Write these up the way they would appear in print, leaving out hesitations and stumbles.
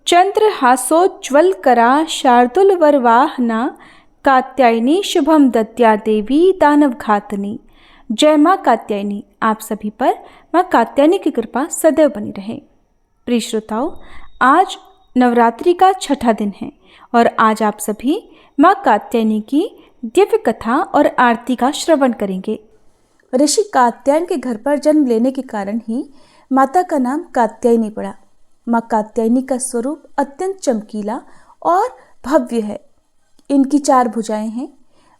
चंद्रहासोज्ज्वलकरा शार्दूलवरवाहना कात्यायनी शुभम दत्या देवी दानवघातनी। जय माँ कात्यायनी। आप सभी पर माँ कात्यायनी की कृपा सदैव बनी रहे। प्रिय श्रोताओं, आज नवरात्रि का छठा दिन है और आज आप सभी माँ कात्यायनी की दिव्य कथा और आरती का श्रवण करेंगे। ऋषि कात्यायन के घर पर जन्म लेने के कारण ही माता का नाम कात्यायनी पड़ा। माँ कात्यायनी का स्वरूप अत्यंत चमकीला और भव्य है। इनकी 4 भुजाएं हैं।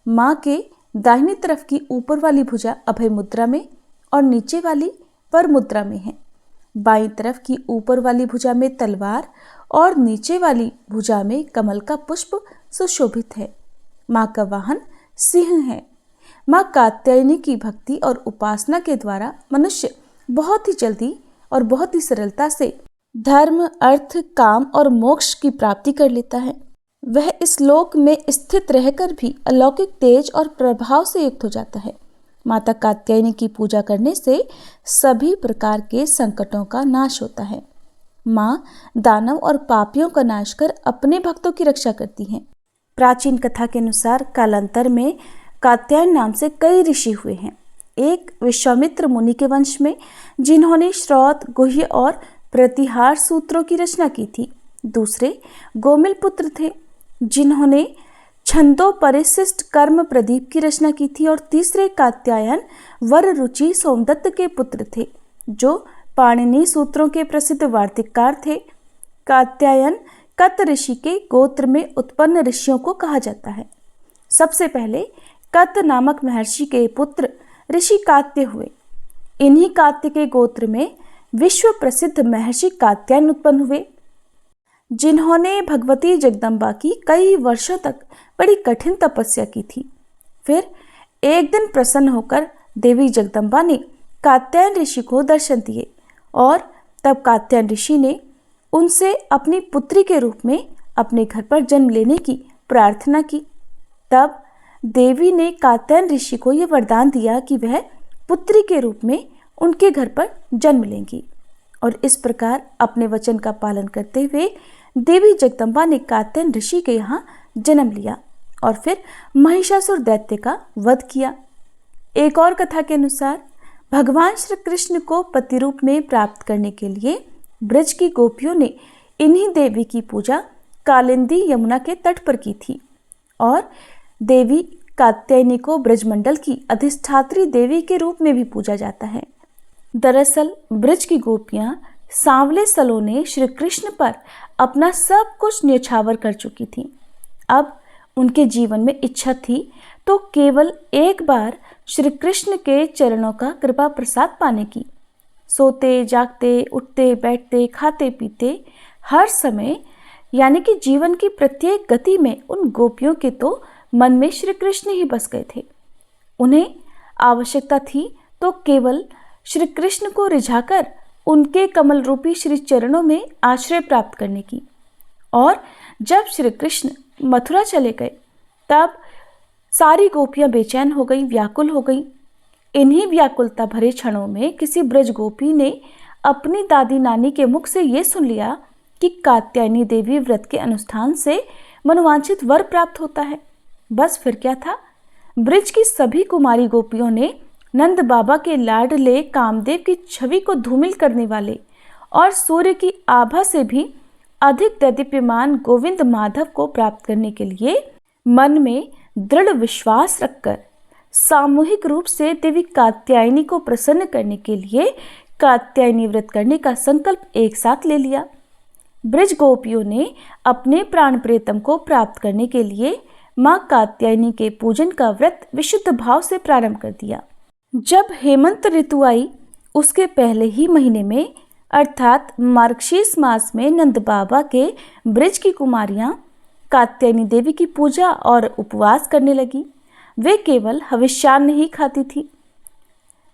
माँ के दाहिनी तरफ की ऊपर वाली भुजा अभय मुद्रा में और नीचे वाली वर मुद्रा में है। बाईं तरफ की ऊपर वाली भुजा में तलवार और नीचे वाली भुजा में कमल का पुष्प सुशोभित है। माँ का वाहन सिंह है। माँ कात्यायनी की भक्ति और उपासना के द्वारा मनुष्य बहुत ही जल्दी और बहुत ही सरलता से धर्म, अर्थ, काम और मोक्ष की प्राप्ति कर लेता है। वह इस लोक में स्थित रहकर भी अलौकिक तेज और प्रभाव से युक्त हो जाता है। माता कात्यायनी की पूजा करने से सभी प्रकार के संकटों का नाश होता है। माँ दानव और पापियों का नाश कर अपने भक्तों की रक्षा करती हैं। प्राचीन कथा के अनुसार कालांतर में कात्यायन नाम से कई ऋषि हुए हैं। एक विश्वामित्र मुनि के वंश में, जिन्होंने श्रौत, गुह्य और प्रतिहार सूत्रों की रचना की थी। दूसरे गोमिल पुत्र थे, जिन्होंने छंदों परिशिष्ट कर्म प्रदीप की रचना की थी। और तीसरे कात्यायन वर रुचि सोमदत्त के पुत्र थे, जो पाणिनि सूत्रों के प्रसिद्ध वार्तिककार थे। कात्यायन कत ऋषि के गोत्र में उत्पन्न ऋषियों को कहा जाता है। सबसे पहले कत नामक महर्षि के पुत्र ऋषि कात्य हुए। इन्हीं कात्य के गोत्र में विश्व प्रसिद्ध महर्षि कात्यायन उत्पन्न हुए, जिन्होंने भगवती जगदम्बा की कई वर्षों तक बड़ी कठिन तपस्या की थी। फिर एक दिन प्रसन्न होकर देवी जगदम्बा ने कात्यायन ऋषि को दर्शन दिए और तब कात्यायन ऋषि ने उनसे अपनी पुत्री के रूप में अपने घर पर जन्म लेने की प्रार्थना की। तब देवी ने कात्यायन ऋषि को यह वरदान दिया कि वह पुत्री के रूप में उनके घर पर जन्म लेंगी। और इस प्रकार अपने वचन का पालन करते हुए देवी जगदम्बा ने कात्यायन ऋषि के यहाँ जन्म लिया और फिर महिषासुर दैत्य का वध किया। एक और कथा के अनुसार भगवान श्री कृष्ण को पति रूप में प्राप्त करने के लिए ब्रज की गोपियों ने इन्हीं देवी की पूजा कालिंदी यमुना के तट पर की थी। और देवी कात्यायनी को ब्रजमंडल की अधिष्ठात्री देवी के रूप में भी पूजा जाता है। दरअसल ब्रज की गोपियां सांवले सलोने श्री कृष्ण पर अपना सब कुछ न्यौछावर कर चुकी थीं। अब उनके जीवन में इच्छा थी तो केवल एक बार श्री कृष्ण के चरणों का कृपा प्रसाद पाने की। सोते जागते, उठते बैठते, खाते पीते, हर समय यानी कि जीवन की प्रत्येक गति में उन गोपियों के तो मन में श्री कृष्ण ही बस गए थे। उन्हें आवश्यकता थी तो केवल श्री कृष्ण को रिझाकर उनके कमल रूपी श्री चरणों में आश्रय प्राप्त करने की। और जब श्री कृष्ण मथुरा चले गए तब सारी गोपियां बेचैन हो गईं, व्याकुल हो गईं। इन्हीं व्याकुलता भरे क्षणों में किसी ब्रज गोपी ने अपनी दादी नानी के मुख से ये सुन लिया कि कात्यायनी देवी व्रत के अनुष्ठान से मनोवांछित वर प्राप्त होता है। बस फिर क्या था, ब्रज की सभी कुमारी गोपियों ने नंद बाबा के लाडले कामदेव की छवि को धूमिल करने वाले और सूर्य की आभा से भी अधिक दैदीप्यमान गोविंद माधव को प्राप्त करने के लिए मन में दृढ़ विश्वास रखकर सामूहिक रूप से देवी कात्यायनी को प्रसन्न करने के लिए कात्यायनी व्रत करने का संकल्प एक साथ ले लिया। ब्रज गोपियों ने अपने प्राण प्रियतम को प्राप्त करने के लिए माँ कात्यायनी के पूजन का व्रत विशुद्ध भाव से प्रारंभ कर दिया। जब हेमंत ऋतु आई, उसके पहले ही महीने में अर्थात मार्गशीर्ष मास में नंद बाबा के ब्रज की कुमारियां कात्यायनी देवी की पूजा और उपवास करने लगी। वे केवल हविष्यान्न ही खाती थी।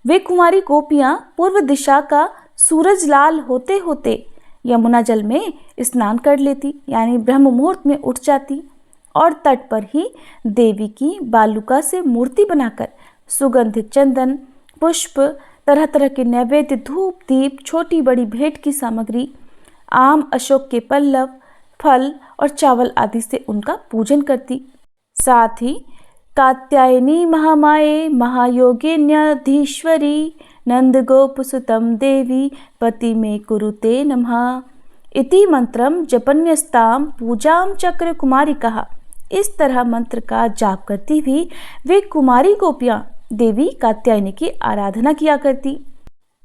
वे कुमारी गोपियां पूर्व दिशा का सूरज लाल होते होते यमुना जल में स्नान कर लेती, यानी ब्रह्म मुहूर्त में उठ जाती और तट पर ही देवी की बालुका से मूर्ति बनाकर सुगंधित चंदन, पुष्प, तरह तरह के नैवेद्य, धूप, दीप, छोटी बड़ी भेंट की सामग्री, आम, अशोक के पल्लव, फल और चावल आदि से उनका पूजन करती। साथ ही कात्यायनी महामाये महायोगिन्याधीश्वरी नंद गोपसुतं देवी पति में कुरुते नमः इति मंत्रम जपन्यस्ताम पूजाम चक्र कुमारी कहा। इस तरह मंत्र का जाप करती हुई वे कुमारी गोपियां देवी कात्यायनी की आराधना किया करती।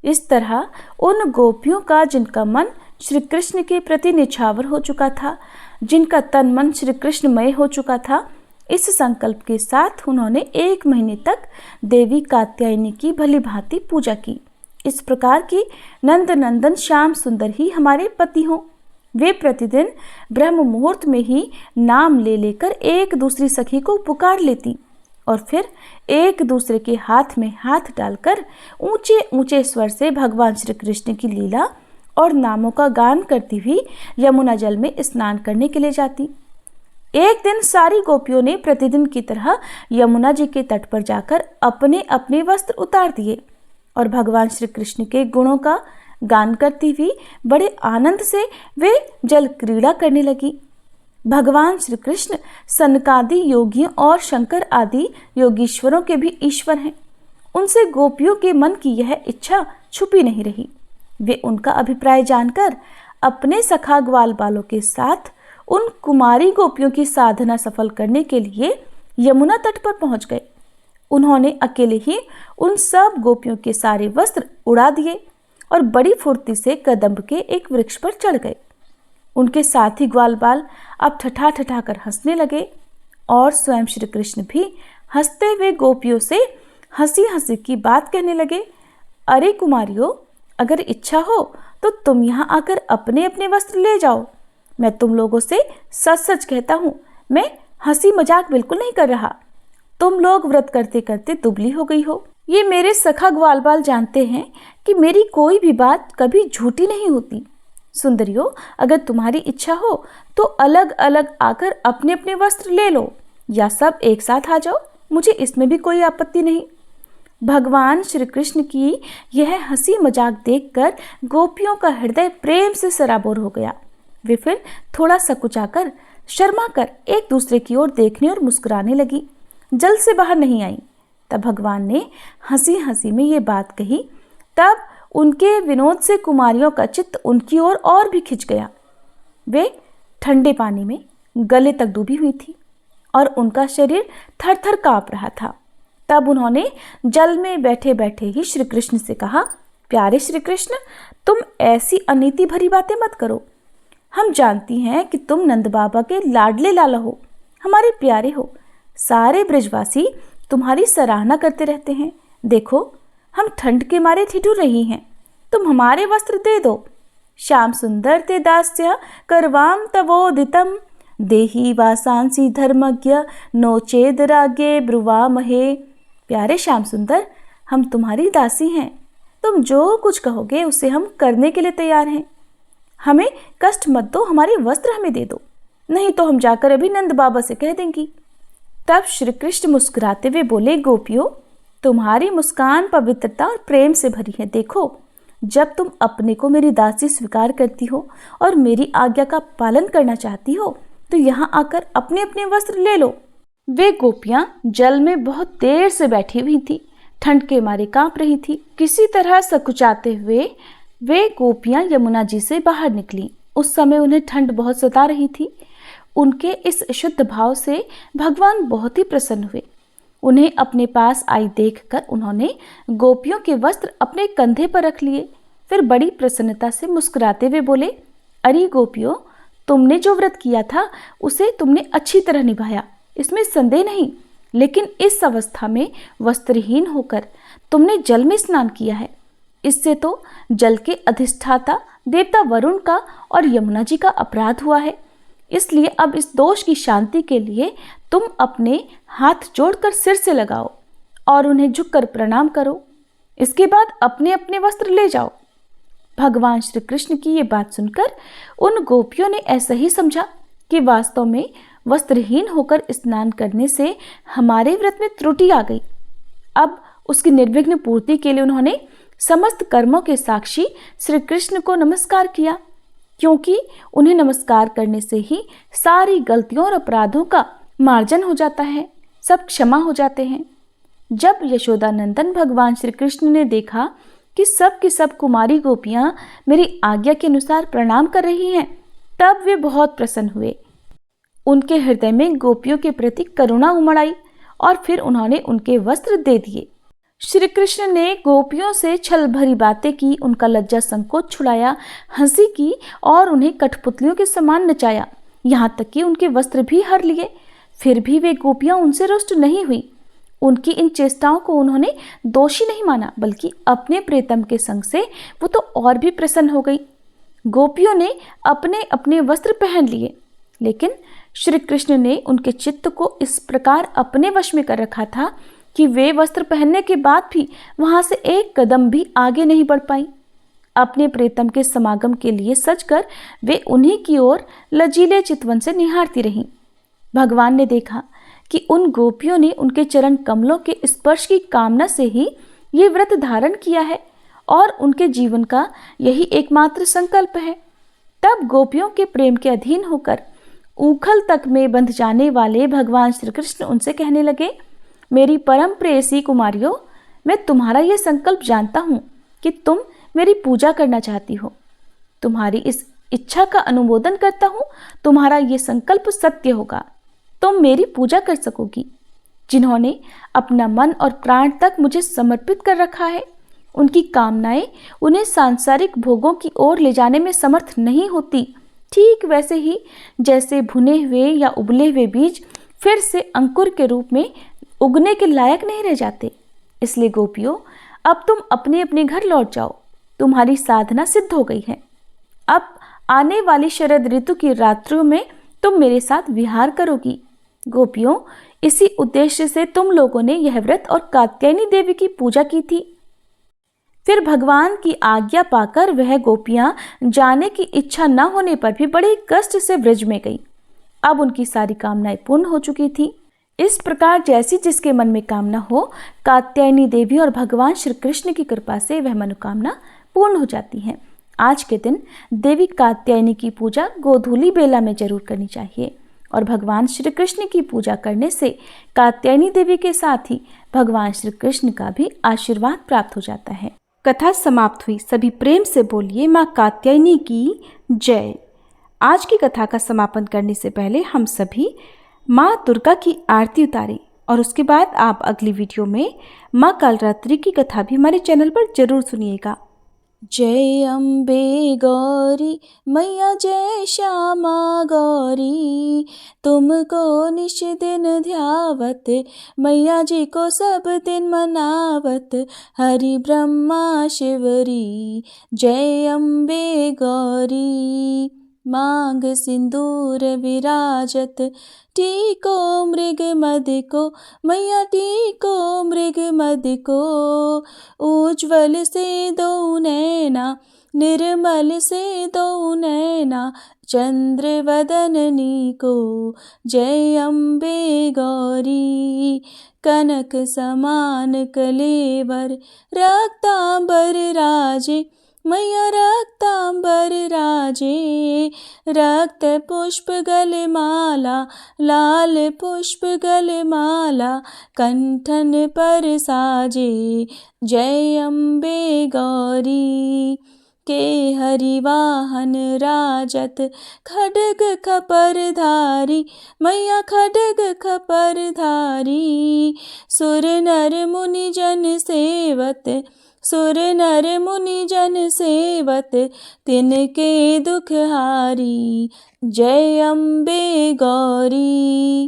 इस तरह उन गोपियों का जिनका मन श्री कृष्ण के प्रति निछावर हो चुका था, जिनका तन मन श्री कृष्णमय हो चुका था, इस संकल्प के साथ उन्होंने 1 महीने तक देवी कात्यायनी की भली भांति पूजा की। इस प्रकार की नंद नंदन श्याम सुंदर ही हमारे पति हों। वे प्रतिदिन ब्रह्म मुहूर्त में ही नाम ले लेकर एक दूसरी सखी को पुकार लेती और फिर एक दूसरे के हाथ में हाथ डालकर ऊंचे ऊंचे स्वर से भगवान श्री कृष्ण की लीला और नामों का गान करती हुई यमुना जल में स्नान करने के लिए जाती। एक दिन सारी गोपियों ने प्रतिदिन की तरह यमुना जी के तट पर जाकर अपने अपने वस्त्र उतार दिए और भगवान श्री कृष्ण के गुणों का गान करती हुई बड़े आनंद से वे जल क्रीड़ा करने लगी। भगवान श्री कृष्ण सनकादि योगियों और शंकर आदि योगीश्वरों के भी ईश्वर हैं। उनसे गोपियों के मन की यह इच्छा छुपी नहीं रही। वे उनका अभिप्राय जानकर अपने सखा ग्वाल बालों के साथ उन कुमारी गोपियों की साधना सफल करने के लिए यमुना तट पर पहुंच गए। उन्होंने अकेले ही उन सब गोपियों के सारे वस्त्र उड़ा दिए और बड़ी फुर्ती से कदम्ब के एक वृक्ष पर चढ़ गए। उनके साथी ग्वाल बाल अब ठठा ठठा कर हंसने लगे और स्वयं श्री कृष्ण भी हंसते हुए गोपियों से हंसी हंसी की बात कहने लगे। अरे कुमारियों, अगर इच्छा हो तो तुम यहाँ आकर अपने अपने वस्त्र ले जाओ। मैं तुम लोगों से सच सच कहता हूँ, मैं हंसी मजाक बिल्कुल नहीं कर रहा। तुम लोग व्रत करते करते दुबली हो गई हो। ये मेरे सखा ग्वाल बाल जानते हैं कि मेरी कोई भी बात कभी झूठी नहीं होती। सुंदरियों, अगर तुम्हारी इच्छा हो तो अलग अलग आकर अपने अपने वस्त्र ले लो या सब एक साथ आ जाओ, मुझे इसमें भी कोई आपत्ति नहीं। भगवान श्री कृष्ण की यह हंसी मजाक देखकर गोपियों का हृदय प्रेम से सराबोर हो गया। वे फिर थोड़ा सकुचाकर शर्मा कर एक दूसरे की ओर देखने और मुस्कुराने लगी। जल से बाहर नहीं आई। तब भगवान ने हंसी हंसी में ये बात कही। तब उनके विनोद से कुमारियों का चित्त उनकी ओर और भी खिंच गया। वे ठंडे पानी में गले तक डूबी हुई थी और उनका शरीर थर थर कांप रहा था। तब उन्होंने जल में बैठे बैठे ही श्री कृष्ण से कहा, प्यारे श्री कृष्ण, तुम ऐसी अनीति भरी बातें मत करो। हम जानती हैं कि तुम नंद बाबा के लाडले लाला हो, हमारे प्यारे हो। सारे ब्रजवासी तुम्हारी सराहना करते रहते हैं। देखो, हम ठंड के मारे ठिठुर रही हैं, तुम हमारे वस्त्र दे दो। श्याम सुंदर ते दास्य करवाम तवोदितम देही वासांसी धर्मज्ञ नोचेद रागे ब्रुवामहे। प्यारे श्याम सुंदर, हम तुम्हारी दासी हैं। तुम जो कुछ कहोगे उसे हम करने के लिए तैयार हैं। हमें कष्ट मत दो, हमारे वस्त्र हमें दे दो, नहीं तो हम जाकर अभी नंद बाबा से कह देंगी। तब श्री कृष्ण मुस्कुराते हुए बोले, गोपियों, तुम्हारी मुस्कान पवित्रता और प्रेम से भरी है। देखो, जब तुम अपने को मेरी दासी स्वीकार करती हो और मेरी आज्ञा का पालन करना चाहती हो तो यहाँ आकर अपने अपने वस्त्र ले लो। वे गोपियां जल में बहुत देर से बैठी हुई थी, ठंड के मारे कांप रही थी। किसी तरह सकुचाते हुए वे गोपियां यमुना जी से बाहर निकली। उस समय उन्हें ठंड बहुत सता रही थी। उनके इस शुद्ध भाव से भगवान बहुत ही प्रसन्न हुए। उन्हें अपने पास आई देखकर उन्होंने गोपियों के वस्त्र अपने कंधे पर रख लिए। फिर बड़ी प्रसन्नता से मुस्कुराते हुए बोले, अरे गोपियों, तुमने जो व्रत किया था उसे तुमने अच्छी तरह निभाया, इसमें संदेह नहीं। लेकिन इस अवस्था में वस्त्रहीन होकर तुमने जल में स्नान किया है। इससे तो जल के अधिष्ठाता देवता वरुण का और यमुना जी का अपराध हुआ है। इसलिए अब इस दोष की शांति के लिए तुम अपने हाथ जोड़कर सिर से लगाओ और उन्हें झुककर प्रणाम करो। इसके बाद अपने अपने वस्त्र ले जाओ। भगवान श्री कृष्ण की ये बात सुनकर उन गोपियों ने ऐसा ही समझा कि वास्तव में वस्त्रहीन होकर स्नान करने से हमारे व्रत में त्रुटि आ गई। अब उसकी निर्विघ्न पूर्ति के लिए उन्होंने समस्त कर्मों के साक्षी श्री कृष्ण को नमस्कार किया। क्योंकि उन्हें नमस्कार करने से ही सारी गलतियों और अपराधों का मार्जन हो जाता है, सब क्षमा हो जाते हैं। जब यशोदानंदन भगवान श्री कृष्ण ने देखा कि सब की सब कुमारी गोपियां मेरी आज्ञा के अनुसार प्रणाम कर रही हैं, तब वे बहुत प्रसन्न हुए। उनके हृदय में गोपियों के प्रति करुणा उमड़ आई और फिर उन्होंने उनके वस्त्र दे दिए। श्री कृष्ण ने गोपियों से छल भरी बातें की, उनका लज्जा संकोच छुड़ाया, हंसी की और उन्हें कठपुतलियों के समान नचाया, यहाँ तक कि उनके वस्त्र भी हर लिए। फिर भी वे गोपियां उनसे रुष्ट नहीं हुई। उनकी इन चेष्टाओं को उन्होंने दोषी नहीं माना, बल्कि अपने प्रियतम के संग से वो तो और भी प्रसन्न हो गई। गोपियों ने अपने अपने वस्त्र पहन लिए, लेकिन श्री कृष्ण ने उनके चित्त को इस प्रकार अपने वश में कर रखा था कि वे वस्त्र पहनने के बाद भी वहां से एक कदम भी आगे नहीं बढ़ पाई। अपने प्रियतम के समागम के लिए सजकर वे उन्हीं की ओर लजीले चितवन से निहारती रहीं। भगवान ने देखा कि उन गोपियों ने उनके चरण कमलों के स्पर्श की कामना से ही ये व्रत धारण किया है और उनके जीवन का यही एकमात्र संकल्प है। तब गोपियों के प्रेम के अधीन होकर ऊखल तक में बंध जाने वाले भगवान श्री कृष्ण उनसे कहने लगे, मेरी परम प्रेयसी कुमारियों, मैं तुम्हारा यह संकल्प जानता हूँ कि तुम मेरी पूजा करना चाहती हो। तुम्हारी इस इच्छा का अनुमोदन करता हूँ। तुम्हारा ये संकल्प सत्य होगा, तुम मेरी पूजा कर सकोगी। जिन्होंने अपना मन और प्राण तक मुझे समर्पित कर रखा है, उनकी कामनाएं उन्हें सांसारिक भोगों की ओर ले जाने में समर्थ नहीं होती। ठीक वैसे ही जैसे भुने हुए या उबले हुए बीज फिर से अंकुर के रूप में उगने के लायक नहीं रह जाते। इसलिए गोपियों, अब तुम अपने अपने घर लौट जाओ, तुम्हारी साधना सिद्ध हो गई है। अब आने वाली शरद ऋतु की रात्रियों में तुम मेरे साथ विहार करोगी। गोपियों, इसी उद्देश्य से तुम लोगों ने यह व्रत और कात्यायनी देवी की पूजा की थी। फिर भगवान की आज्ञा पाकर वह गोपियां जाने की इच्छा न होने पर भी बड़े कष्ट से व्रज में गई। अब उनकी सारी कामनाएं पूर्ण हो चुकी थी। इस प्रकार जैसी जिसके मन में कामना हो, कात्यायनी देवी और भगवान श्री कृष्ण की कृपा से वह मनोकामना पूर्ण हो जाती है। आज के दिन देवी कात्यायनी की पूजा गोधूली बेला में जरूर करनी चाहिए और भगवान श्री कृष्ण की पूजा करने से कात्यायनी देवी के साथ ही भगवान श्री कृष्ण का भी आशीर्वाद प्राप्त हो जाता है। कथा समाप्त हुई। सभी प्रेम से बोलिए माँ कात्यायनी की जय। आज की कथा का समापन करने से पहले हम सभी माँ दुर्गा की आरती उतारें और उसके बाद आप अगली वीडियो में माँ कालरात्रि की कथा भी हमारे चैनल पर जरूर सुनिएगा। जय अम्बे गौरी मैया, जय श्यामा गौरी, तुमको निश दिन ध्यावत, मैया जी को सब दिन मनावत, हरि ब्रह्मा शिवरी। जय अम्बे गौरी, मांग सिंदूर विराजत, टीको मृग मद को, मैया टीको मृग मद को, उज्ज्वल से दो नैना, निर्मल से दो नैना, चंद्र वदननी को। जय अम्बे गौरी, कनक समान कलेवर, रक्तांबर राजे, मैया रक्तांबर राजे, रक्त पुष्प गलमाला, लाल पुष्प गलमाला, कंठन पर साजे। जय अम्बे गौरी, के हरिवाहन राजत, खड्ग खपर धारी, मैया खड्ग खपर धारी, सुर नर मुनि जन सेवत, सुर नर मुनि जन सेवत, तिनके दुख हारी। जय अम्बे गौरी,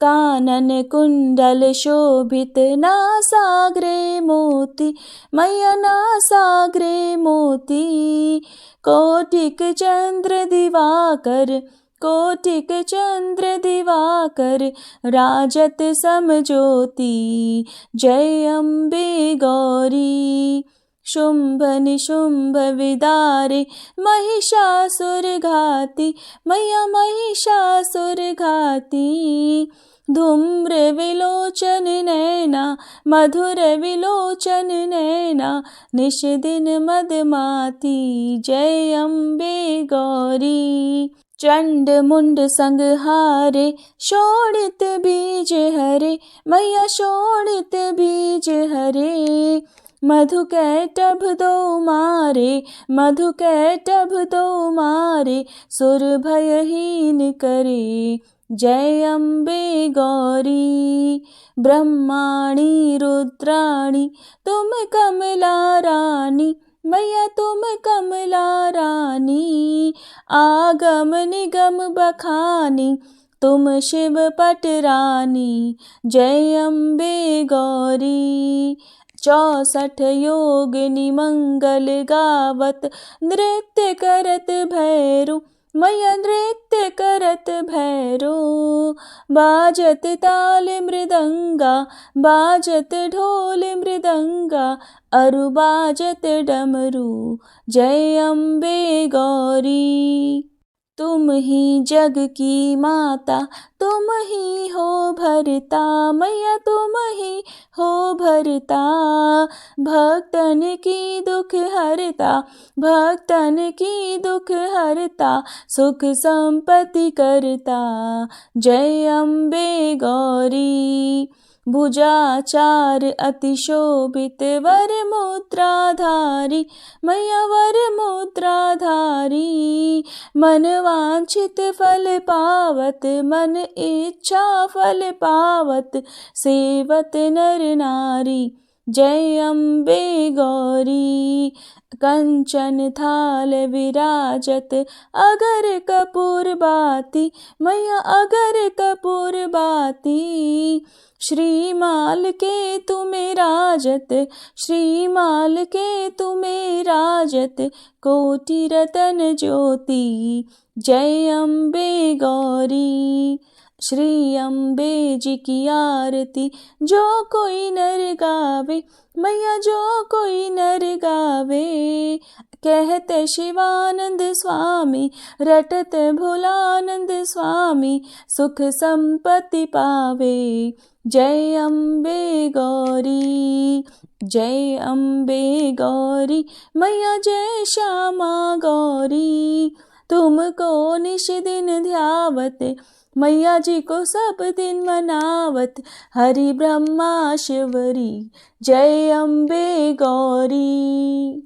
कानन कुंडल शोभित, नासाग्रे मोती, मैया नासाग्रे मोती, कोटिक चंद्र दिवाकर, कोटिक चंद्र दिवाकर, राजत समज्योति। जय अम्बे गौरी, शुंभ निशुंभ विदारे, महिषासुर घाती, मैया महिषासुर घाती, धूम्र विलोचन नैना मधुर विलोचन नैना निश दिन मदमाती जय अम्बे गौरी। चंड मुंड संहारे शोणित बीज हरे मैया शोणित बीज हरे। मधु कैटभ दो मारे मधु कैटभ दो मारे सुर भयहीन करे जय अम्बे गौरी। ब्रह्माणी रुद्राणी तुम कमला रानी मैया तुम कमला रानी। आगम निगम बखानी तुम शिव पट रानी जय अम्बे गौरी। 64 योगिनी मंगल गावत नृत्य करत भैरू मैया नृत्य करत भैरो। बाजत ताल मृदंगा बाजत ढोल मृदंगा अरु बाजत डमरू जय अम्बे गौरी। तुम ही जग की माता तुम ही हो भरता मैया तुम ही हो भरता। भक्तन की दुख हरता भक्तन की दुख हरता सुख संपत्ति करता जय अम्बे गौरी। भुजाचार अति शोभित वर मुद्राधारी मैया वर मुद्राधारी। मन वांछित फल पावत मन इच्छा फल पावत सेवत नर नारी जय अम्बे गौरी। कंचन थाल विराजत अगर कपूर बाती मैया अगर कपूर बाती। श्रीमाल के तुम्हें राजत श्रीमाल के तुम्हें राजत कोटि रतन ज्योति जय अम्बे गौरी। श्री अम्बे जी की आरती जो कोई नर गावे मैया जो कोई नर गावे। कहते शिवानंद स्वामी रटत भोलानंद स्वामी सुख संपत्ति पावे जय अम्बे गौरी। जय अम्बे गौरी मैया जय श्यामा गौरी। तुमको निश दिन ध्यावत मैया जी को सब दिन मनावत हरि ब्रह्मा शिवरी जय अम्बे गौरी।